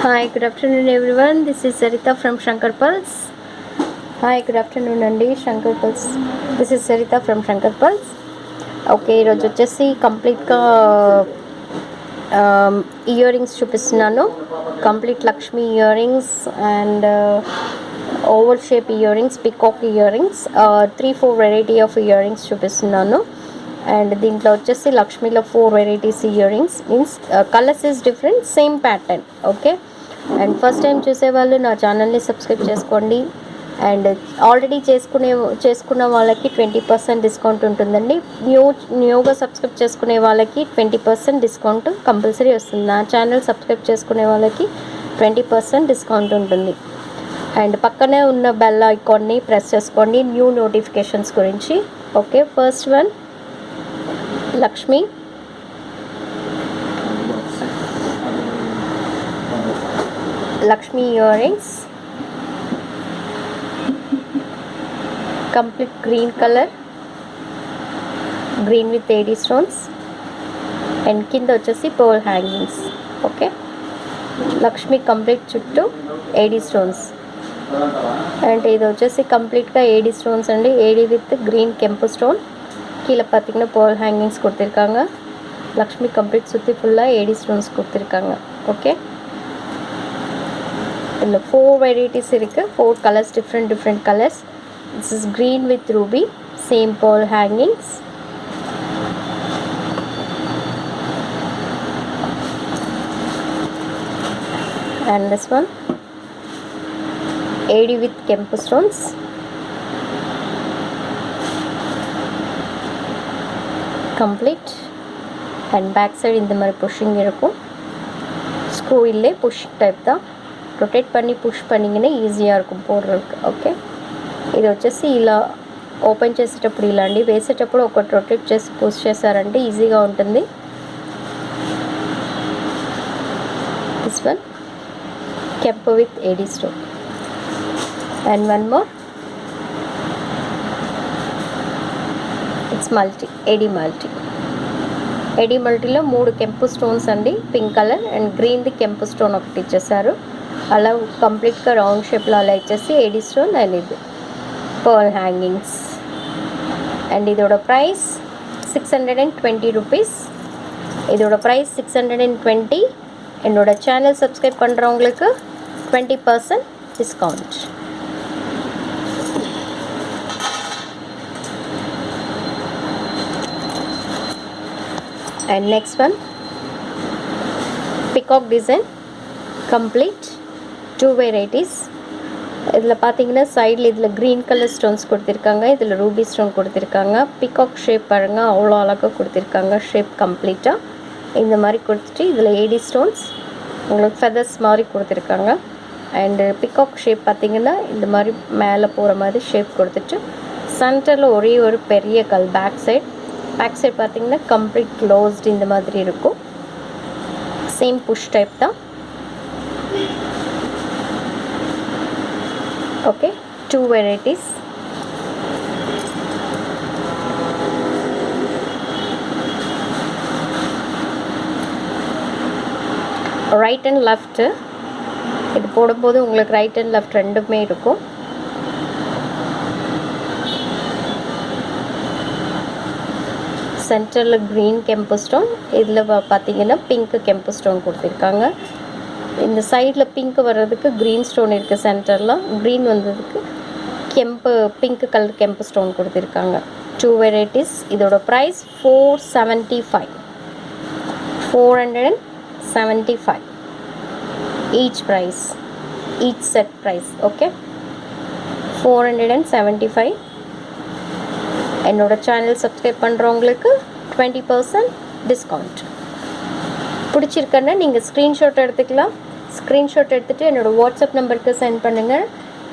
Hi, good afternoon everyone. This is Sarita from Shankar Pulse. Hi, good afternoon Andy, Shankar Pulse. This is Sarita from Shankar Pulse. Okay ఈరోజు వచ్చేసి కంప్లీట్గా ear rings చూపిస్తున్నాను. Complete Lakshmi ear rings and oval shape ear rings, peacock ear rings, 3-4 variety of ear rings చూపిస్తున్నాను. And దీంట్లో వచ్చేసి లక్ష్మీలో 4 varieties ear rings, means colours is different, same pattern. Okay, and first time చూసేవాళ్ళు నా ఛానల్ని subscribe చేసుకోండి. And already చేసుకున్న వాళ్ళకి 20% discount ఉంటుందండి. న్యూగా సబ్స్క్రైబ్ చేసుకునే వాళ్ళకి 20% డిస్కౌంట్ కంపల్సరీ వస్తుంది. నా ఛానల్ సబ్స్క్రైబ్ చేసుకునే వాళ్ళకి 20% డిస్కౌంట్ ఉంటుంది. అండ్ పక్కనే ఉన్న బెల్ ఐకాన్ని ప్రెస్ చేసుకోండి న్యూ నోటిఫికేషన్స్ గురించి. Okay, first one Lakshmi ear rings, complete green colour, green with AD stones and కింద వచ్చేసి pearl hangings. Okay, Lakshmi complete చుట్టూ ఏడీ స్టోన్స్. అండ్ ఇది వచ్చేసి కంప్లీట్గా ఏడీ స్టోన్స్ అండి. ఏడీ విత్ గ్రీన్ కెంపు ஸ்டோன், கீழே பார்த்தீங்கன்னா பேர்ல் ஹேங்கிங்ஸ் கொடுத்துருக்காங்க. லக்ஷ்மி கம்ப்ளீட் சுற்றி ஃபுல்லாக ஏடி ஸ்டோன்ஸ் கொடுத்துருக்காங்க. ஓகே, இதில் 4 வெரைட்டிஸ் இருக்குது, 4 colours, different colours. This is green with ruby, same pearl hangings. and this one AD with kempu stones, complete. And back side இந்த மாதிரி புஷ்ஷிங் இருக்கும். ஸ்க்ரூ இல்லை, புஷ் டைப் தான். రొటేట్ பண்ணி పుష్ பண்ணிங்கன்னா ఈజీగా இருக்கும் పోర్రకి. ఓకే, ఇది వచ్చేసి ఇలా ఓపెన్ చేసేటప్పుడు ఇలా అండి, వేసేటప్పుడు ఒకటి రొటేట్ చేసి పుష్ చేశారంటే ఈజీగా ఉంటుంది. దిస్ వన్ కెంపు with AD stone and one more it's multi AD మల్టీలో 3 కెంపు స్టోన్స్ అండి, పింక్ కలర్ అండ్ గ్రీన్ది కెంపు స్టోన్ ఒకటి ఇచ్చేసారు. అలా కంప్లీట్గా రౌండ్ షేప్లో అలా ఇచ్చేసి ఏడీ స్టోన్ అండ్ ఇది పర్ల్ హ్యాంగింగ్స్. అండ్ இதோட ப்ரைஸ் 620 ருபீஸ். இதோட ப்ரைஸ் 620. என்னோட சேனல் சப்ஸ்கிரைப் பண்ணுறவங்களுக்கு 20% discount. and next one peacock design, complete 2 varieties. இதில் பார்த்தீங்கன்னா சைடில் இதில் க்ரீன் கலர் ஸ்டோன்ஸ் கொடுத்துருக்காங்க, இதில் ரூபி ஸ்டோன் கொடுத்துருக்காங்க. பிகாக் ஷேப் பாருங்கள், அவ்வளோ அழகாக கொடுத்துருக்காங்க. ஷேப் கம்ப்ளீட்டாக இந்த மாதிரி கொடுத்துட்டு இதில் ஏடி ஸ்டோன்ஸ் உங்களுக்கு ஃபெதர்ஸ் மாதிரி கொடுத்துருக்காங்க. அண்டு பிகாக் ஷேப் பார்த்திங்கன்னா இந்த மாதிரி மேலே போகிற மாதிரி ஷேப் கொடுத்துட்டு சென்டரில் ஒரே ஒரு பெரிய கல். பேக் சைடு பார்த்திங்கன்னா கம்ப்ளீட் க்ளோஸ்டு இந்த மாதிரி இருக்கும். சேம் புஷ் டைப் தான். Okay, 2 varieties. Right and left இது போடும்போது உங்களுக்கு ரைட் அண்ட் லெஃப்ட் ரெண்டுமே இருக்கும். சென்டரில் க்ரீன் கெம்பு ஸ்டோன், இதில் பார்த்தீங்கன்னா பிங்க் கெம்பு ஸ்டோன் கொடுத்துருக்காங்க. இந்த சைடில் பிங்க் வர்றதுக்கு க்ரீன் ஸ்டோன் இருக்குது, சென்டரில் க்ரீன் வந்ததுக்கு பிங்க் கலர் கெம்பு ஸ்டோன் கொடுத்துருக்காங்க. 2 வெரைட்டிஸ். இதோட price 475 each set price. Okay, 475. என்னோட சேனல் சப்ஸ்கிரைப் பண்ணுறவங்களுக்கு 20% டிஸ்கவுண்ட். பிடிச்சிருக்கன்னா நீங்கள் ஸ்க்ரீன்ஷாட் எடுத்துக்கலாம். ஸ்க்ரீன்ஷாட் எடுத்துகிட்டு என்னோடய வாட்ஸ்அப் நம்பருக்கு சென்ட் பண்ணுங்கள்.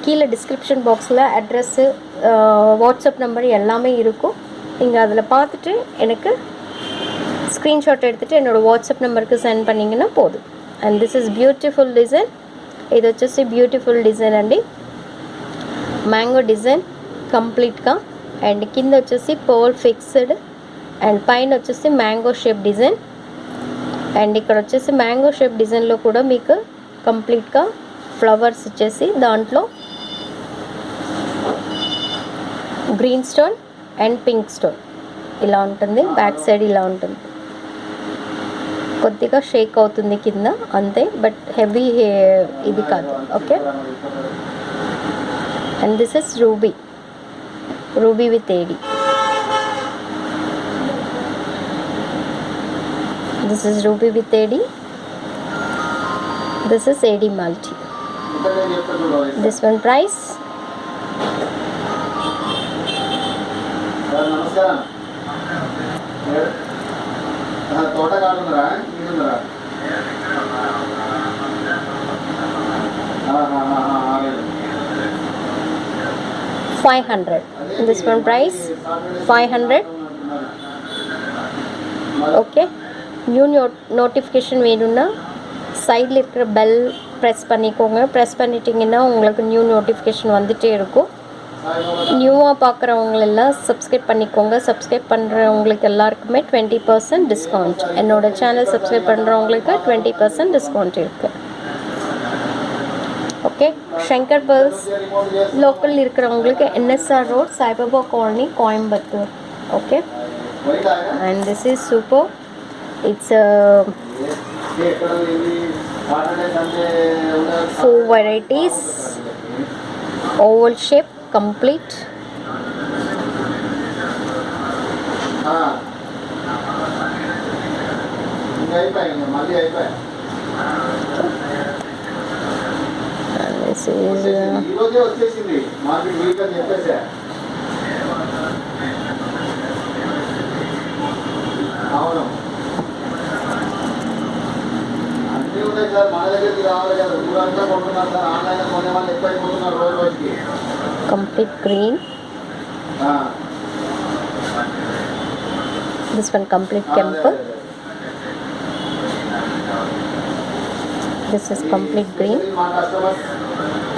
கீழே டிஸ்கிரிப்ஷன் பாக்ஸில் அட்ரெஸ்ஸு, வாட்ஸ்அப் நம்பர் எல்லாமே இருக்கும். நீங்கள் அதில் பார்த்துட்டு எனக்கு ஸ்க்ரீன்ஷாட் எடுத்துகிட்டு என்னோடய வாட்ஸ்அப் நம்பருக்கு சென்ட் பண்ணிங்கன்னா போதும். And this is beautiful design. ఇది వచ్చేసి బ్యూటిఫుల్ డిజైన్ అండి, మ్యాంగో డిజైన్ కంప్లీట్గా. అండ్ కింద వచ్చేసి పర్ల్ ఫిక్స్డ్ అండ్ పైన వచ్చేసి మ్యాంగో షేప్ డిజైన్. అండ్ ఇక్కడ వచ్చేసి మ్యాంగో షేప్ డిజైన్లో కూడా మీకు కంప్లీట్గా ఫ్లవర్స్ ఇచ్చేసి దాంట్లో green stone and pink stone ఇలా ఉంటుంది. బ్యాక్ సైడ్ ఇలా ఉంటుంది. కొద్దిగా షేక్ అవుతుంది కింద అంతే, బట్ హెవీ ఇది కాదు. Okay, and this is ruby with AD. This is ruby with AD. This is AD multi. This one price $500. This one price $500. Okay, new notification வேணும்னா சைடில் இருக்கிற பெல் ப்ரெஸ் பண்ணிக்கோங்க. ப்ரெஸ் பண்ணிட்டீங்கன்னா உங்களுக்கு நியூ நோட்டிஃபிகேஷன் வந்துகிட்டே இருக்கும். நியூவாக பார்க்குறவங்களெல்லாம் சப்ஸ்கிரைப் பண்ணிக்கோங்க. சப்ஸ்கிரைப் பண்ணுறவங்களுக்கு எல்லாருக்குமே 20% டிஸ்கவுண்ட். என்னோடய சேனல் சப்ஸ்கிரைப் பண்ணுறவங்களுக்கு 20% டிஸ்கவுண்ட் இருக்குது. ஓகே, ஷங்கர் பேர்ல்ஸ் லோக்கல் இருக்கிறவங்களுக்கு NSR road, Saibaba colony, Coimbatore. Okay, and this is super. It's a 4 varieties, oval shape, complete. And this is complete green. This one complete kempu. This is complete green.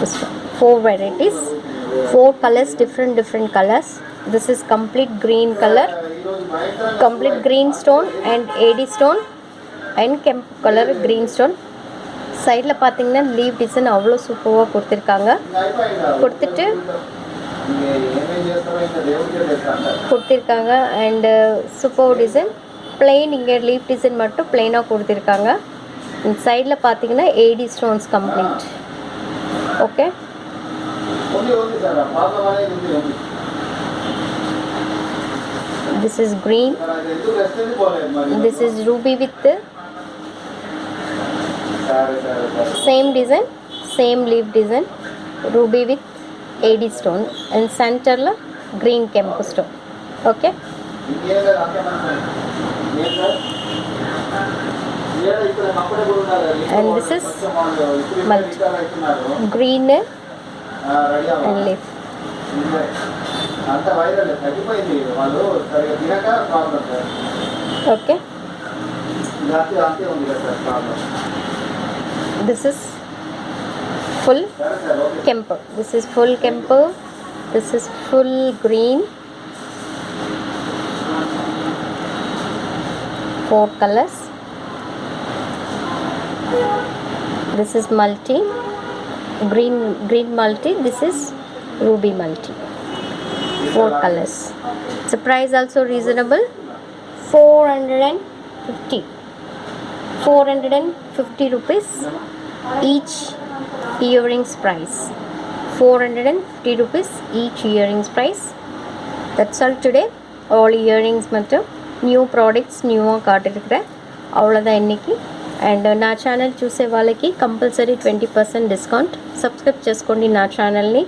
This one 4 varieties, 4 colors, different colors. This is complete green color, complete green stone and AD stone and kempu color green stone. சைடில் பார்த்தீங்கன்னா leave design அவ்வளோ சூப்பராக கொடுத்துருக்காங்க and super design. Plain இங்கே leave design மட்டும் பிளெயினாக கொடுத்துருக்காங்க. சைடில் பார்த்தீங்கன்னா AD stones complete. Okay, this is green. This is ruby with same design, same leaf design, ruby with AD stone and center la green kempu stone. Okay, and this is multi green and leaf. Okay, this is full kempu. This is full kempu. This is full green. 4 colors. This is multi green multi. This is ruby multi. 4 colors. The price also reasonable. 450 rupees each earrings price. 450 rupees each earrings price. That's all today. All earrings மட்டும் new products நியூவாக காட்டிருக்கிறேன். அவ்வளோதான் இன்றைக்கி. And నా channel చూసే వాళ్ళకి compulsory 20% discount. Subscribe చేసుకోండి నా ఛానల్ని.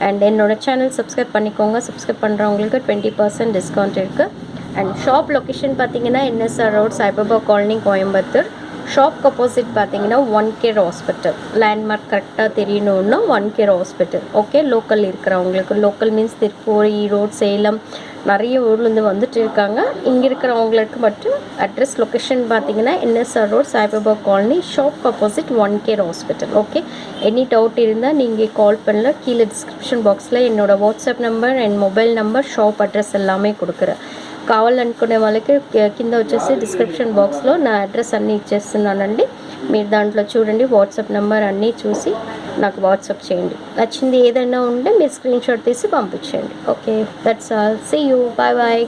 అండ్ என்னோட சேனல் சப்ஸ்கிரைப் பண்ணிக்கோங்க. சப்ஸ்கிரைப் பண்ணுறவங்களுக்கு 20% டிஸ்கவுண்ட் இருக்குது. அண்ட் ஷாப் லொக்கேஷன் பார்த்தீங்கன்னா NSR road, Saibaba colony, Coimbatore. ஷாப்க்கு அப்போசிட் பார்த்தீங்கன்னா 1K ஹாஸ்பிட்டல் லேண்ட்மார்க் கரெக்டாக தெரியணுன்னா 1K ஹாஸ்பிட்டல். ஓகே, லோக்கல் இருக்கிறவங்களுக்கு, லோக்கல் மீன்ஸ் திருப்பூர், ஈரோடு, சேலம், நிறைய ஊர்லேருந்து வந்துட்டு இருக்காங்க. இங்கே இருக்கிறவங்களுக்கு மட்டும் அட்ரஸ் லொக்கேஷன் பார்த்தீங்கன்னா என்எஸ்ஆர் ரோட், சாய்பாபா காலனி, ஷாப்க்கு opposite 1K hospital. Okay, any doubt இருந்தால் நீங்கள் கால் பண்ணலாம். கீழே டிஸ்கிரிப்ஷன் பாக்ஸில் என்னோடய WhatsApp number and mobile number, shop address எல்லாமே கொடுக்குறேன். కావాలనుకునే వాళ్ళకి కింద వచ్చేసి డిస్క్రిప్షన్ బాక్స్లో నా అడ్రస్ అన్నీ ఇచ్చేస్తున్నానండి. మీరు దాంట్లో చూడండి, వాట్సాప్ నెంబర్ అన్నీ చూసి నాకు వాట్సాప్ చేయండి. నచ్చింది ఏదైనా ఉంటే మీరు స్క్రీన్ షాట్ తీసి పంపించండి. Okay, that's all. See you. Bye bye.